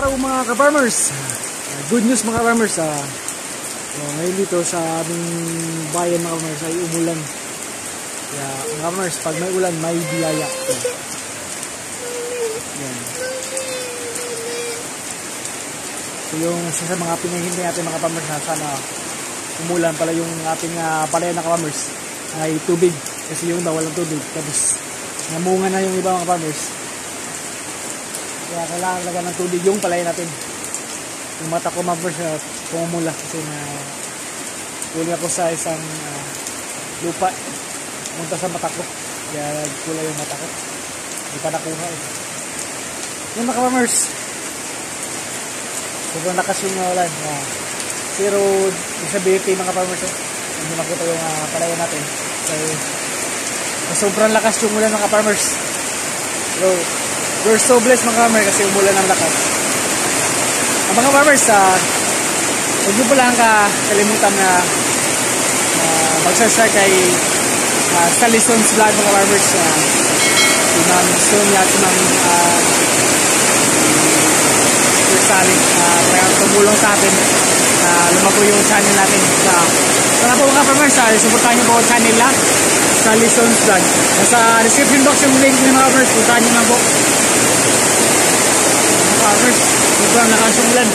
araw mga ka-farmers. Good news mga ka-farmers. Ngayon dito sa aming bayan mga ka-farmers ay umulan. Kaya mga ka-farmers, pag may ulan may biyaya. Yan. So yung sa mga pinahintay natin mga ka-farmers na sana umulan pala yung ating palayan na ka-farmers ay tubig. Kasi yung daw walang tubig. Tapos namunga na yung iba mga ka-farmers. Kaya kailangan talaga ng tubig yung palayan natin. Yung mata ko mga pumumula kasi na huli ako sa isang lupa punta sa mata ko. Kaya kulay yung mata ko. Hindi pa nakuha eh. Yung mga farmers, sobrang lakas yung ulan. Zero visibility mga farmers. Hindi makita yung palayan natin. So, sobrang lakas yung ulan mga farmers. So, we're so blessed mga farmers kasi umulan ng lakas. Mga farmers, huwag nyo po lang kalimutan na magsasar kay Salison's Vlog mga farmers. Si Ma'am Sonia at si Ma'am Sally. Tumulong sa atin lumago yung channel natin. Sana po mga farmers, supportahan nyo po ang channel na Salison's Vlog. Nasa description box yung link ng mga farmers. Puntahan nyo na po. Mga farmers, sobrang lakas yung ulan.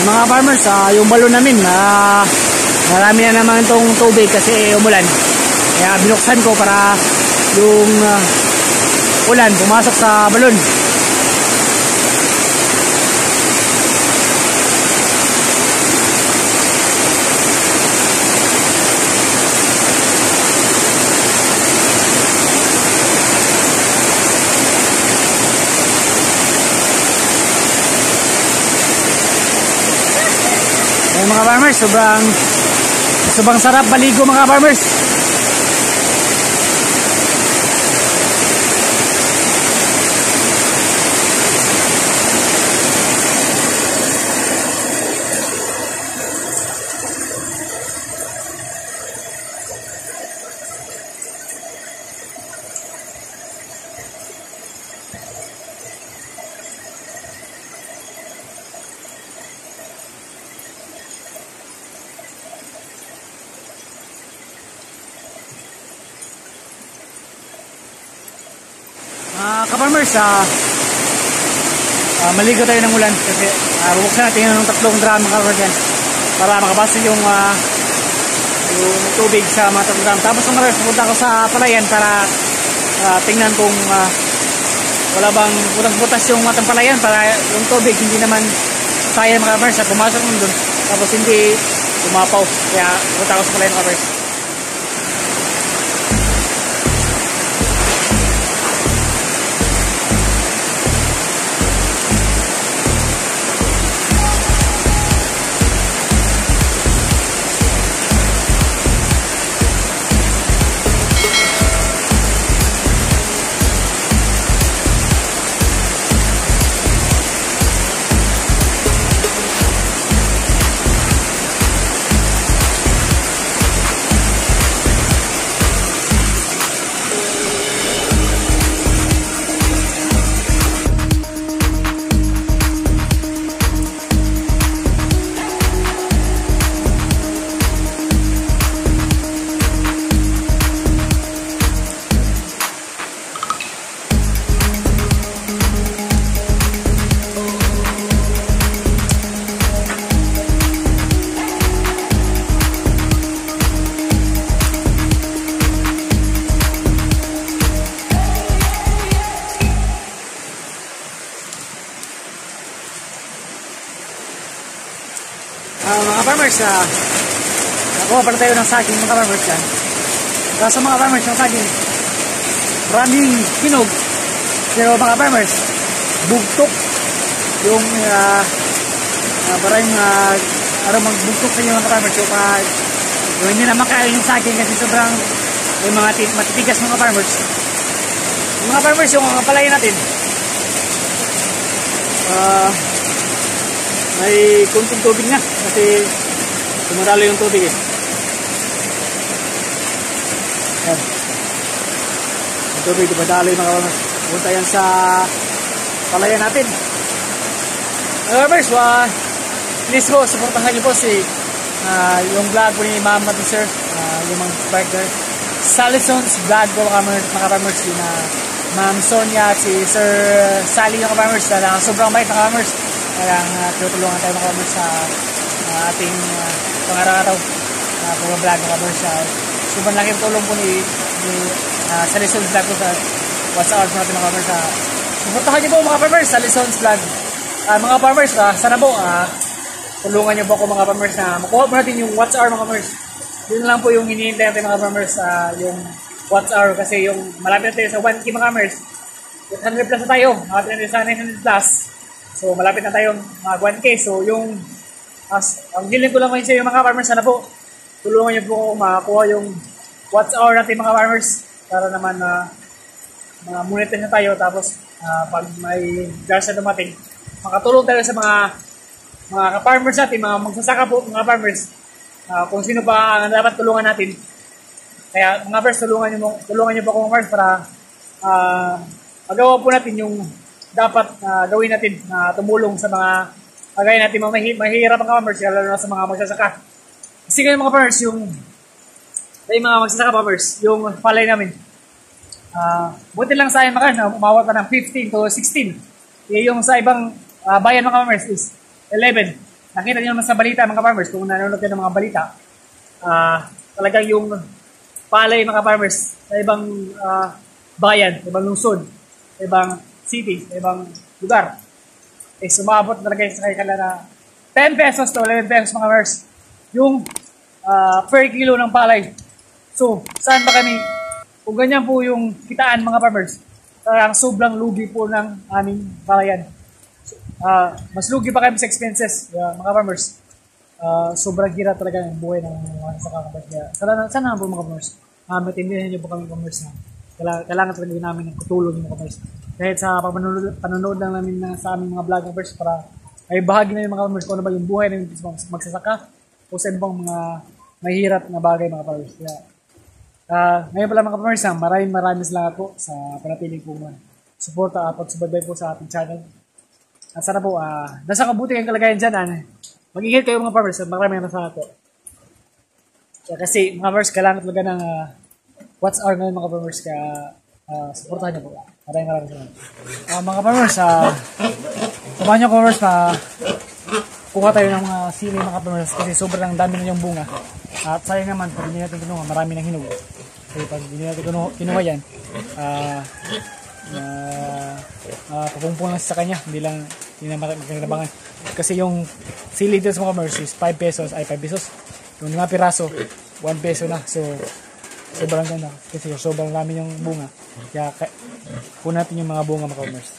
Mga farmers, yung balon namin marami na naman itong tubig kasi umulan. Kaya binuksan ko para yung ulan pumasok sa balon. Mga farmers, sobrang sarap baligo mga farmers. Ka-farmers, maligo tayo ng ulan kasi bubuksan natin yung 3 drum ka-farmers yan para makabasa yung tubig sa mga 3 drum. Tapos ka-farmers, pupunta ako sa palayan para tingnan kung wala bang butas yung matang palayan para yung tubig hindi naman sayang ka-farmers pumasok nun dun tapos hindi umapaw. Kaya pupunta ako sa palayan ka-farmers. Mga farmers, nakuha pala tayo ng saging mga farmers yan. Sa mga farmers, yung saging maraming hinog, pero mga farmers bugtok yung maraming magbugtok sa inyo mga farmers yung hindi na makain yung saging kasi sobrang yung mga matitigas mga farmers. Yung mga farmers, yung mga palaya natin, may kunting tubig na kasi tumaralo yung tubig eh. Yan. Yung tubig, dumadalo yung mga farmers. Punta yan sa palaya natin. Farmers, please po, supportahan niyo po si yung vlog po ni Ma'am at Sir, yung mga partner Salison's vlog po mga farmers, yung Ma'am Sonia at si Sir Sally yung farmers, sobrang bait mga farmers. Kaya tutulungan tayo mga farmers sa ating pang-araw-araw pag-vlog mga farmers. Sobrang laking tulong po ni Salison's vlog po sa WhatsApp po natin mga farmers. Supportahan niyo po mga farmers, Salison's vlog. Mga farmers, sana po tulungan niyo po ako mga farmers na makuha po natin yung watch hour mga farmers. Yun lang po yung hinihintay natin mga farmers, yung watch hour, kasi yung malapit na tayo sa 1K mga farmers. 100 plus na tayo, malapit na tayo sa 900 plus. So malapit na tayo mga 1K. So yung ang hiling ko lang sa yung mga farmers, sana po tulungan niyo po ako makakuha yung watch hour natin mga farmers, para naman monetize na tayo. Tapos pag may gas na dumating, makatulong tayo sa mga ka-farmers natin, mga magsasaka po, mga farmers, kung sino pa ang dapat tulungan natin. Kaya mga farmers, tulungan niyo po ako mga farmers para magawa po natin yung dapat gawin natin na tumulong sa mga kagaya natin mga mahihirap mga farmers, lalo na sa mga magsasaka. Kasi ngayon mga farmers, yung mga magsasaka farmers, yung palay namin, buti lang sa akin mga umawat pa ng 15 to 16. Yung sa ibang bayan mga farmers is 11. Nakita niyo naman sa balita mga farmers, kung nanonood kayo ng mga balita, talagang yung palay mga farmers sa ibang bayan, ibang lungsod, ibang city, ibang lugar, sumabot talaga sa kanya na 10 pesos to 11 pesos mga farmers yung per kilo ng palay. So, saan ba kami? Kung ganyan po yung kitaan mga farmers, talagang sobrang lugi po ng aming palayan. Mas lugi pa kami sa expenses, mga farmers. Sobrang hirap talaga yung buhay ng mga sasaka. Sana po mga farmers, matindihan niyo po kami farmers na kailangan talaga namin ng tutulong yung mga farmers. Kahit sa panonood lang namin sa aming mga vlog farmers, para ay bahagi na yung mga farmers kung ano ba yung buhay ng magsasaka o sa ibang mga mahirap na bagay mga farmers. Ngayon pala mga farmers, maraming salamat po sa panatiling po suporta at pagsubaybay po sa ating channel. At sana po, nasa kabuti ang kalagayan dyan. Mag-ingat kayo mga farmers at maraming salamat po. Kasi mga farmers, kailangan talaga ng watch hour ngayon mga farmers, kaya supportahan niyo po. Maraming salamat. Mga farmers, samahan niyo farmers na kuha tayo ng mga sili mga farmers, kasi sobrang dami na yung bunga. At sayang naman, pag hindi natin kinuha, marami nang hinog. Kasi pag hindi natin kinuha yan, papumpong lang sa kanya, hindi na magkakalabangan. Kasi yung sili dito sa mga farmers is 5 pesos. Yung 5 piraso, 1 peso na. So, sobrang ganda. Kasi sobrang dami yung bunga. Kaya, kunin natin yung mga bunga mga farmers.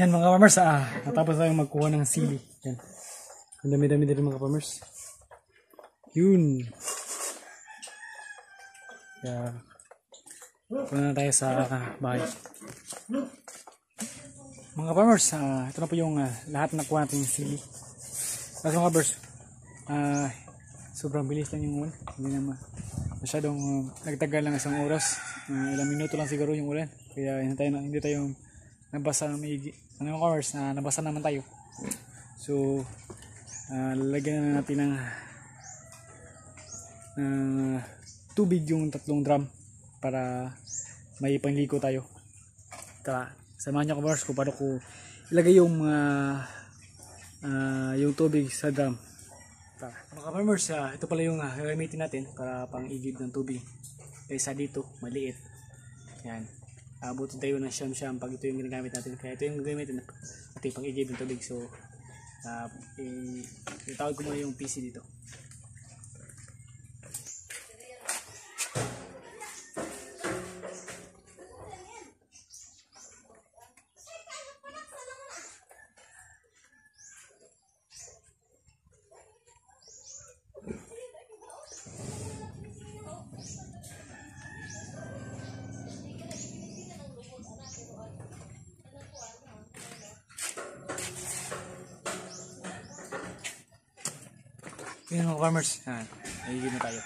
Yan mga farmers, natapos tayong magkuha ng sili. Yan. Ang dami-dami din mga farmers. Yun. Kaya, punta na tayo sa bahay. Mga farmers, ito na po yung lahat na kuha natin yung sili. Kasi mga farmers, sobrang bilis lang yung ulan. Hindi naman masyadong nagtagal lang isang oras. Ilang minuto lang siguro yung ulan. Kaya hindi tayo nabasa ng maigi. Ano yung farmers, nabasa naman tayo. So, lalagyan na natin ng tubig yung 3 drum para may pangligo tayo. Tara, samahan niyo farmers kung paano ko ilagay yung tubig sa drum. Tara. Mga farmers, ito pala yung gagamitin natin para pang-igib ng tubig. Kaysa dito, maliit. Yan. Abutin tayo ng siyam-siyam pag ito yung ginagamit natin. Kaya ito yung gagamitin natin pang-igib ng tubig. So, itawag ko muna yung PC dito. Yun mga farmers, nagigib na tayo.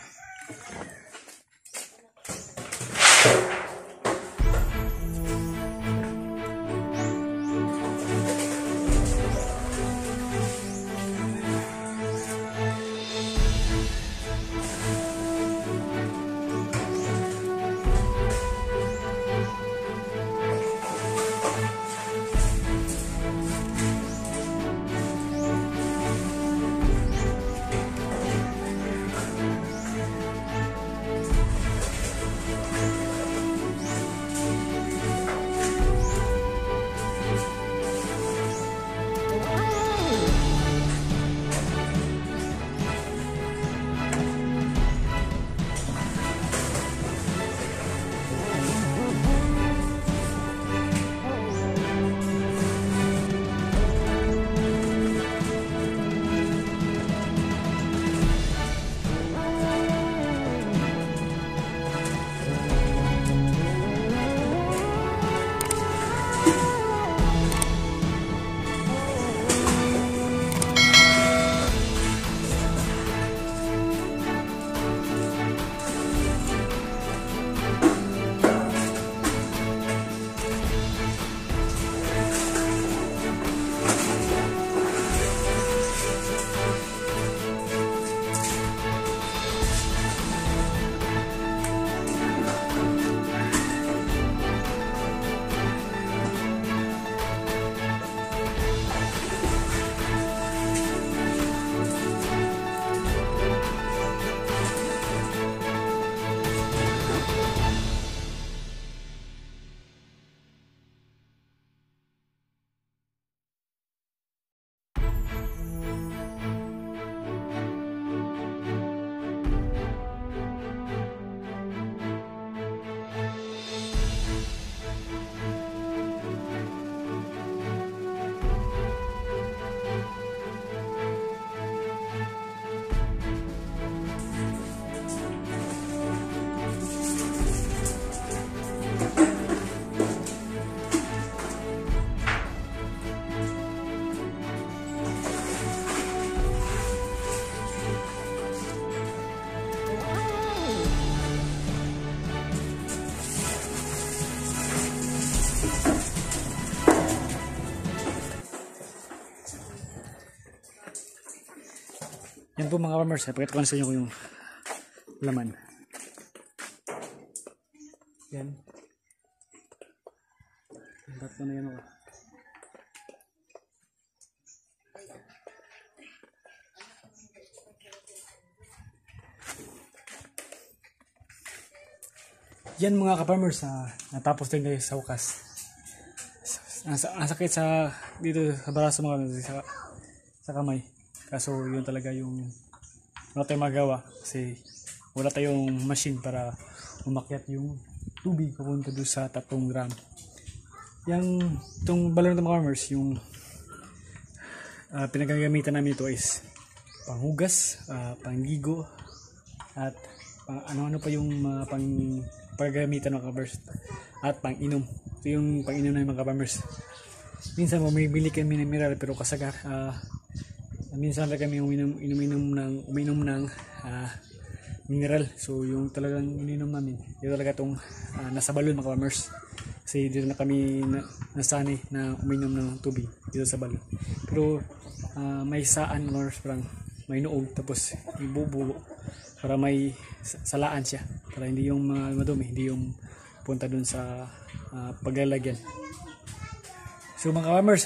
Yan po mga farmers, pakita ko na sa inyo yung laman. Yan. Tatlo na yan. Yan mga ka-farmers, natapos din tayo sa wakas. Ang sakit sa dito sa braso mga sa kamay. Kaso yun talaga yung wala tayong magawa kasi wala tayong machine para umakyat yung tubig papunta doon sa 3 gram. Itong balon ng mga farmers, yung pinagagamitan namin ito is panghugas, pangligo, at ano-ano pa yung paggamitan ng farmers, at pang-inom. Ito yung pang-inom ng mga farmers. Minsan bumibili kami ng mineral pero kasagar. Minsan lang kami uminom ng mineral. So yung talagang ininom namin, yung talaga itong nasa balon mga farmers. Kasi dito na kami nasanay na uminom ng tubig dito sa balon. Pero may saan mga farmers, parang may noog, tapos ibubuo para may salaan siya, para hindi yung madumi, hindi yung punta dun sa paglalagyan. So mga farmers,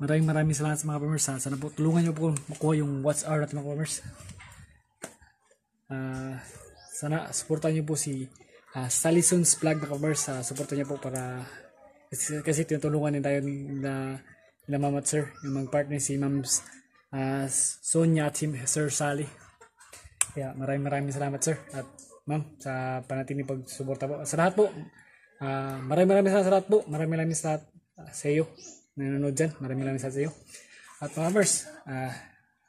maraming salamat sa mga farmers. Sana po tulungan nyo po makuha yung watch hour natin mga farmers. Sana supportan nyo po si Salison's Vlog mga farmers. Supportan nyo po para kasi tinutulungan din tayo na Mama at Sir, yung mag-partner si Ma'am Sonia at si Sir Sally. Kaya maraming salamat Sir at Ma'am sa panatiling pagsuporta po sa lahat po. Maraming salamat sa lahat po. Maraming salamat sa iyo nanonood dyan. Maraming salamat sa iyo. At mga farmers,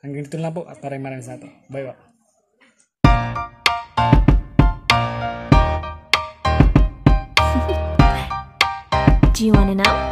hanggang dito lang po at maraming salamat po. Bye bye. Do you want to know?